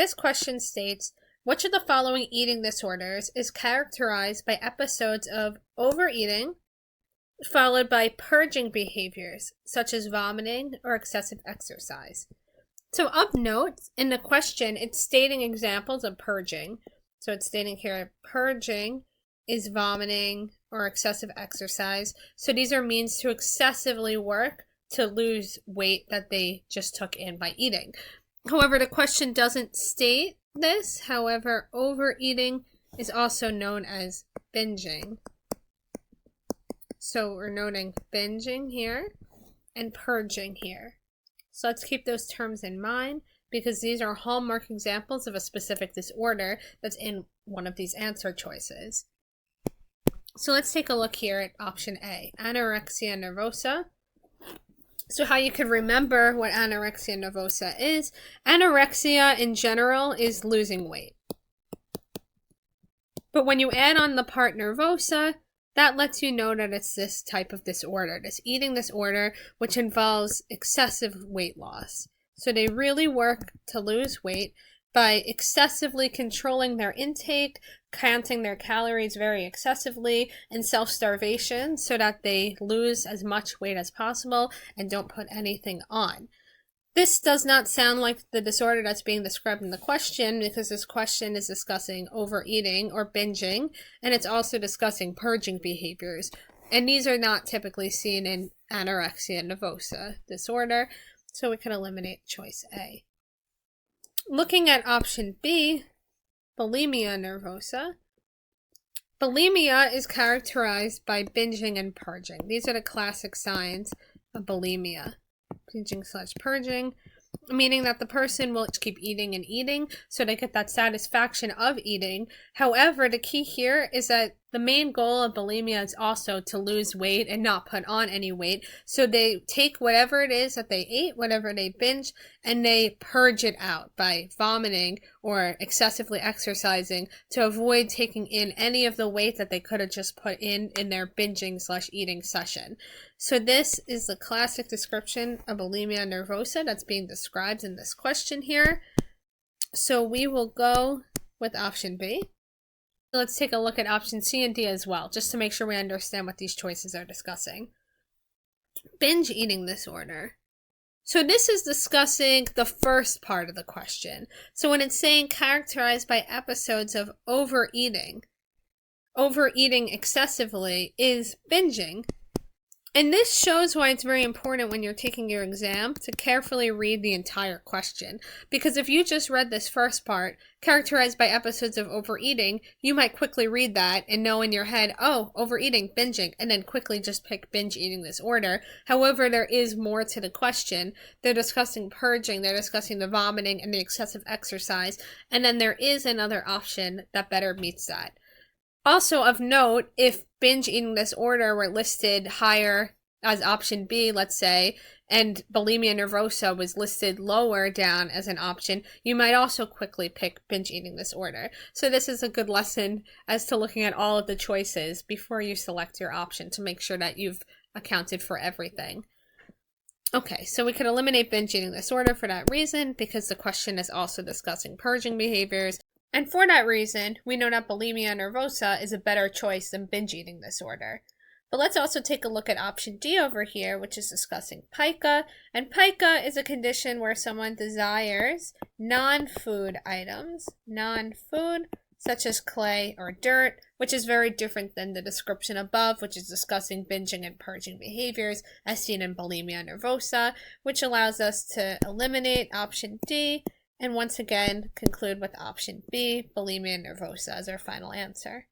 This question states, which of the following eating disorders is characterized by episodes of overeating, followed by purging behaviors, such as vomiting or excessive exercise? So of note, in the question, it's stating examples of purging. So it's stating here, purging is vomiting or excessive exercise. So these are means to excessively work to lose weight that they just took in by eating. However, the question doesn't state this. However, overeating is also known as binging. So we're noting binging here and purging here. So let's keep those terms in mind because these are hallmark examples of a specific disorder that's in one of these answer choices. So let's take a look here at option A, anorexia nervosa. So how you could remember what anorexia nervosa is. Anorexia in general is losing weight. But when you add on the part nervosa, that lets you know that it's this type of disorder, this eating disorder, which involves excessive weight loss. So they really work to lose weight by excessively controlling their intake, counting their calories very excessively, and self-starvation so that they lose as much weight as possible and don't put anything on. This does not sound like the disorder that's being described in the question because this question is discussing overeating or binging, and it's also discussing purging behaviors. And these are not typically seen in anorexia nervosa disorder, so we can eliminate choice A. Looking at option B, bulimia nervosa. Bulimia is characterized by binging and purging. These are the classic signs of bulimia. Binging/purging, meaning that the person will keep eating and eating so they get that satisfaction of eating. However, the key here is that the main goal of bulimia is also to lose weight and not put on any weight. So they take whatever it is that they ate, whatever they binge, and they purge it out by vomiting or excessively exercising to avoid taking in any of the weight that they could have just put in their binging/eating session. So this is the classic description of bulimia nervosa that's being described in this question here. So we will go with option B. Let's take a look at option C and D as well, just to make sure we understand what these choices are discussing. Binge eating disorder. So this is discussing the first part of the question. So when it's saying characterized by episodes of overeating excessively is binging. And this shows why it's very important when you're taking your exam to carefully read the entire question. Because if you just read this first part, characterized by episodes of overeating, you might quickly read that and know in your head, oh, overeating, binging, and then quickly just pick binge eating disorder. However, there is more to the question. They're discussing purging, they're discussing the vomiting and the excessive exercise, and then there is another option that better meets that. Also of note, if binge eating disorder were listed higher as option B, let's say, and bulimia nervosa was listed lower down as an option, you might also quickly pick binge eating disorder. So this is a good lesson as to looking at all of the choices before you select your option to make sure that you've accounted for everything. Okay, so we could eliminate binge eating disorder for that reason because the question is also discussing purging behaviors. And for that reason, we know that bulimia nervosa is a better choice than binge eating disorder. But let's also take a look at option D over here, which is discussing pica. And pica is a condition where someone desires non-food items, non-food, such as clay or dirt, which is very different than the description above, which is discussing binging and purging behaviors, as seen in bulimia nervosa, which allows us to eliminate option D, and once again conclude with option B, bulimia nervosa as our final answer.